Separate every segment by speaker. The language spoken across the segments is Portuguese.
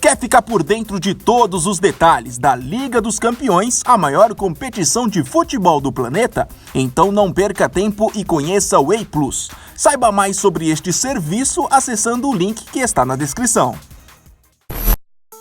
Speaker 1: Quer ficar por dentro de todos os detalhes da Liga dos Campeões, a maior competição de futebol do planeta? Então não perca tempo e conheça o Whey Plus. Saiba mais sobre este serviço acessando o link que está na descrição.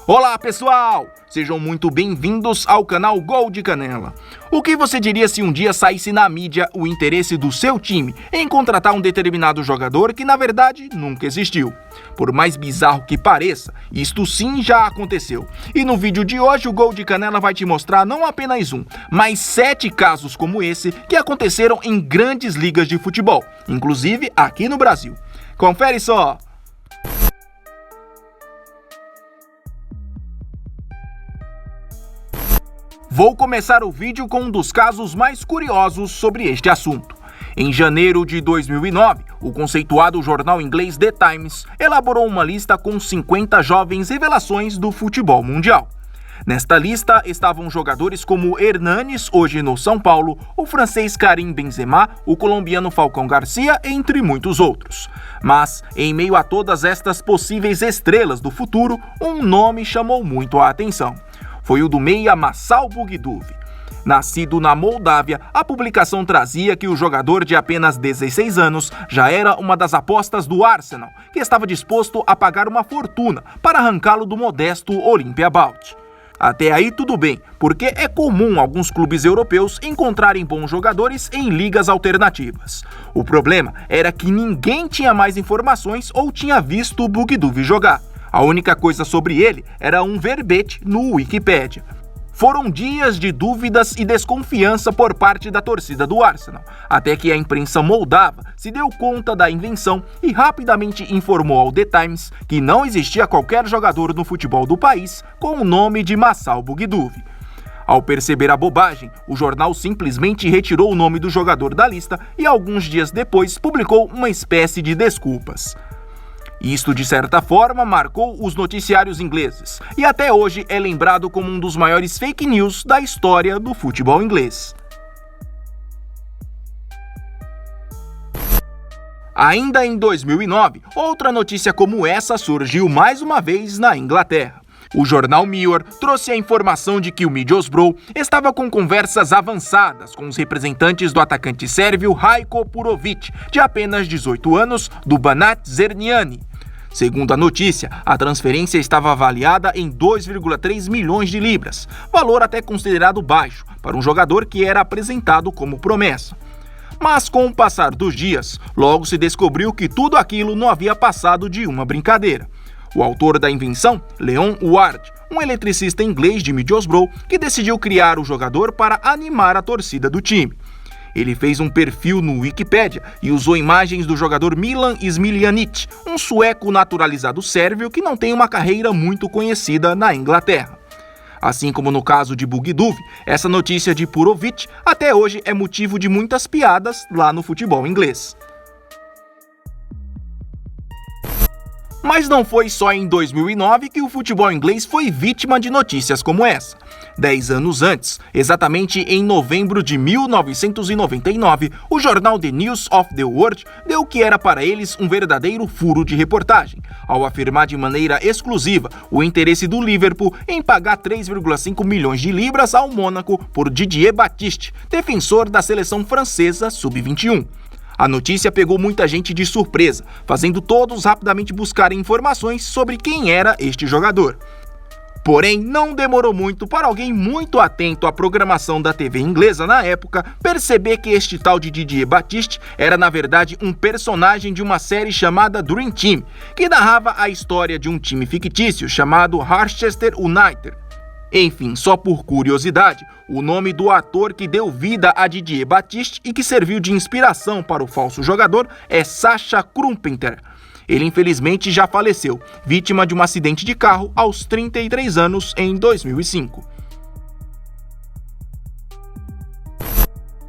Speaker 1: Olá pessoal, sejam muito bem-vindos ao canal Gol de Canela. O que você diria se um dia saísse na mídia o interesse do seu time em contratar um determinado jogador que na verdade nunca existiu? Por mais bizarro que pareça, isto sim já aconteceu. E no vídeo de hoje o Gol de Canela vai te mostrar não apenas um, mas 7 casos como esse que aconteceram em grandes ligas de futebol, inclusive aqui no Brasil. Confere só! Vou começar o vídeo com um dos casos mais curiosos sobre este assunto. Em janeiro de 2009, o conceituado jornal inglês The Times elaborou uma lista com 50 jovens revelações do futebol mundial. Nesta lista estavam jogadores como Hernanes, hoje no São Paulo, o francês Karim Benzema, o colombiano Falcão Garcia, entre muitos outros. Mas, em meio a todas estas possíveis estrelas do futuro, um nome chamou muito a atenção. Foi o do meia Marcel Bugduf. Nascido na Moldávia, a publicação trazia que o jogador de apenas 16 anos já era uma das apostas do Arsenal, que estava disposto a pagar uma fortuna para arrancá-lo do modesto Olympia Balt. Até aí tudo bem, porque é comum alguns clubes europeus encontrarem bons jogadores em ligas alternativas. O problema era que ninguém tinha mais informações ou tinha visto o Bugduf jogar. A única coisa sobre ele era um verbete no Wikipedia. Foram dias de dúvidas e desconfiança por parte da torcida do Arsenal, até que a imprensa moldava se deu conta da invenção e rapidamente informou ao The Times que não existia qualquer jogador no futebol do país com o nome de Marcel Bugduf. Ao perceber a bobagem, o jornal simplesmente retirou o nome do jogador da lista e alguns dias depois publicou uma espécie de desculpas. Isto, de certa forma, marcou os noticiários ingleses e até hoje é lembrado como um dos maiores fake news da história do futebol inglês. Ainda em 2009, outra notícia como essa surgiu mais uma vez na Inglaterra. O jornal Mirror trouxe a informação de que o Middlesbrough estava com conversas avançadas com os representantes do atacante sérvio Rajko Purovic, de apenas 18 anos, do Banat Zrenjanin. Segundo a notícia, a transferência estava avaliada em 2,3 milhões de libras, valor até considerado baixo para um jogador que era apresentado como promessa. Mas com o passar dos dias, logo se descobriu que tudo aquilo não havia passado de uma brincadeira. O autor da invenção, Leon Ward, um eletricista inglês de Middlesbrough, que decidiu criar o jogador para animar a torcida do time. Ele fez um perfil no Wikipedia e usou imagens do jogador Milan Smiljanic, um sueco naturalizado sérvio que não tem uma carreira muito conhecida na Inglaterra. Assim como no caso de Bugduf, essa notícia de Purovic até hoje é motivo de muitas piadas lá no futebol inglês. Mas não foi só em 2009 que o futebol inglês foi vítima de notícias como essa. 10 anos antes, exatamente em novembro de 1999, o jornal The News of the World deu o que era para eles um verdadeiro furo de reportagem, ao afirmar de maneira exclusiva o interesse do Liverpool em pagar 3,5 milhões de libras ao Mônaco por Didier Baptiste, defensor da seleção francesa sub-21. A notícia pegou muita gente de surpresa, fazendo todos rapidamente buscarem informações sobre quem era este jogador. Porém, não demorou muito para alguém muito atento à programação da TV inglesa na época perceber que este tal de Didier Baptiste era na verdade um personagem de uma série chamada Dream Team, que narrava a história de um time fictício chamado Harchester United. Enfim, só por curiosidade, o nome do ator que deu vida a Didier Baptiste e que serviu de inspiração para o falso jogador é Sacha Krumpeter. Ele infelizmente já faleceu, vítima de um acidente de carro aos 33 anos em 2005.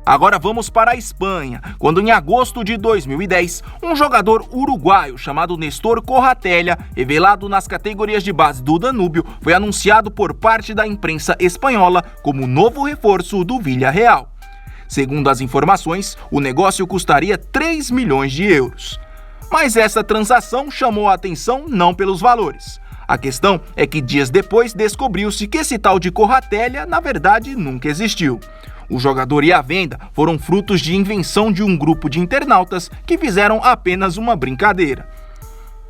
Speaker 1: Agora vamos para a Espanha, quando em agosto de 2010, um jogador uruguaio chamado Nestor Corratelha, revelado nas categorias de base do Danúbio, foi anunciado por parte da imprensa espanhola como novo reforço do Villarreal. Segundo as informações, o negócio custaria 3 milhões de euros. Mas essa transação chamou a atenção não pelos valores. A questão é que dias depois descobriu-se que esse tal de Corratelha, na verdade, nunca existiu. O jogador e a venda foram frutos de invenção de um grupo de internautas que fizeram apenas uma brincadeira.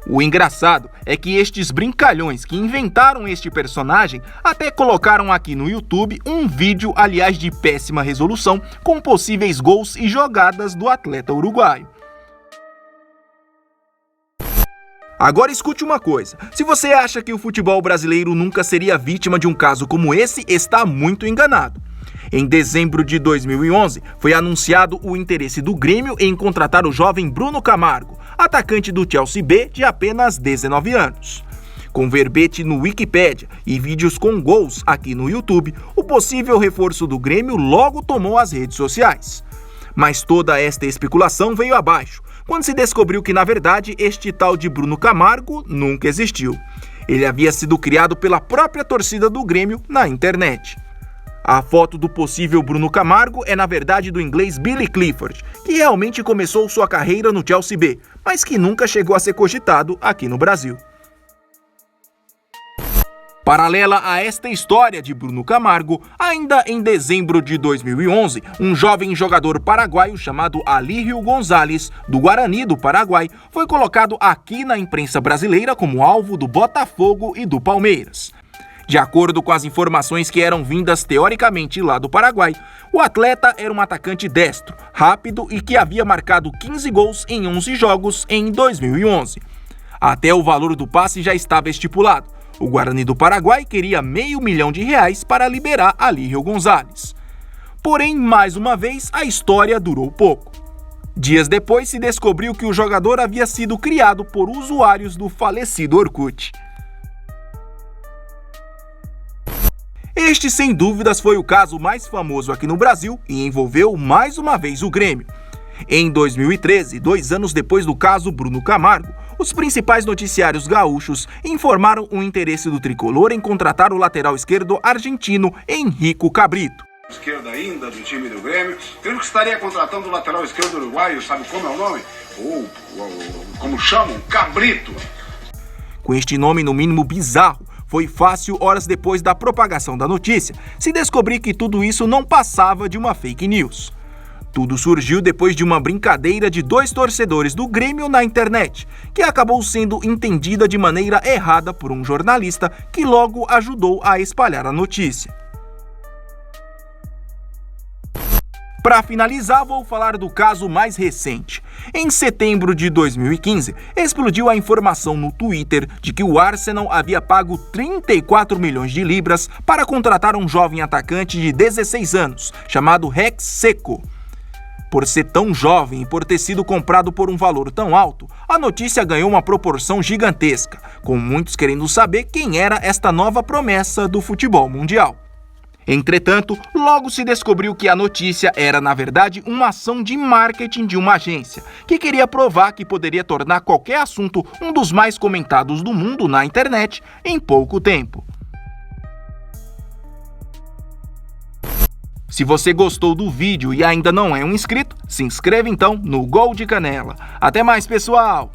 Speaker 1: O engraçado é que estes brincalhões que inventaram este personagem até colocaram aqui no YouTube um vídeo, aliás de péssima resolução, com possíveis gols e jogadas do atleta uruguaio. Agora escute uma coisa, se você acha que o futebol brasileiro nunca seria vítima de um caso como esse, está muito enganado. Em dezembro de 2011, foi anunciado o interesse do Grêmio em contratar o jovem Bruno Camargo, atacante do Chelsea B de apenas 19 anos. Com verbete no Wikipedia e vídeos com gols aqui no YouTube, o possível reforço do Grêmio logo tomou as redes sociais. Mas toda esta especulação veio abaixo, quando se descobriu que, na verdade, este tal de Bruno Camargo nunca existiu. Ele havia sido criado pela própria torcida do Grêmio na internet. A foto do possível Bruno Camargo é, na verdade, do inglês Billy Clifford, que realmente começou sua carreira no Chelsea B, mas que nunca chegou a ser cogitado aqui no Brasil. Paralela a esta história de Bruno Camargo, ainda em dezembro de 2011, um jovem jogador paraguaio chamado Alírio Gonzalez, do Guarani do Paraguai, foi colocado aqui na imprensa brasileira como alvo do Botafogo e do Palmeiras. De acordo com as informações que eram vindas teoricamente lá do Paraguai, o atleta era um atacante destro, rápido e que havia marcado 15 gols em 11 jogos em 2011. Até o valor do passe já estava estipulado. O Guarani do Paraguai queria R$500 mil para liberar Alírio Gonzalez. Porém, mais uma vez, a história durou pouco. Dias depois se descobriu que o jogador havia sido criado por usuários do falecido Orkut. Este, sem dúvidas, foi o caso mais famoso aqui no Brasil e envolveu mais uma vez o Grêmio. Em 2013, 2 anos depois do caso Bruno Camargo, os principais noticiários gaúchos informaram o interesse do tricolor em contratar o lateral esquerdo argentino Henrico Cabrito.
Speaker 2: Esquerda ainda do time do Grêmio, creio que estaria contratando o lateral esquerdo uruguaio, sabe como é o nome? Como chamam? Cabrito.
Speaker 1: Com este nome no mínimo bizarro, foi fácil, horas depois da propagação da notícia, se descobrir que tudo isso não passava de uma fake news. Tudo surgiu depois de uma brincadeira de 2 torcedores do Grêmio na internet, que acabou sendo entendida de maneira errada por um jornalista que logo ajudou a espalhar a notícia. Para finalizar, vou falar do caso mais recente. Em setembro de 2015, explodiu a informação no Twitter de que o Arsenal havia pago 34 milhões de libras para contratar um jovem atacante de 16 anos, chamado Rex Seco. Por ser tão jovem e por ter sido comprado por um valor tão alto, a notícia ganhou uma proporção gigantesca, com muitos querendo saber quem era esta nova promessa do futebol mundial. Entretanto, logo se descobriu que a notícia era, na verdade, uma ação de marketing de uma agência, que queria provar que poderia tornar qualquer assunto um dos mais comentados do mundo na internet em pouco tempo. Se você gostou do vídeo e ainda não é um inscrito, se inscreva então no Gol de Canela. Até mais, pessoal!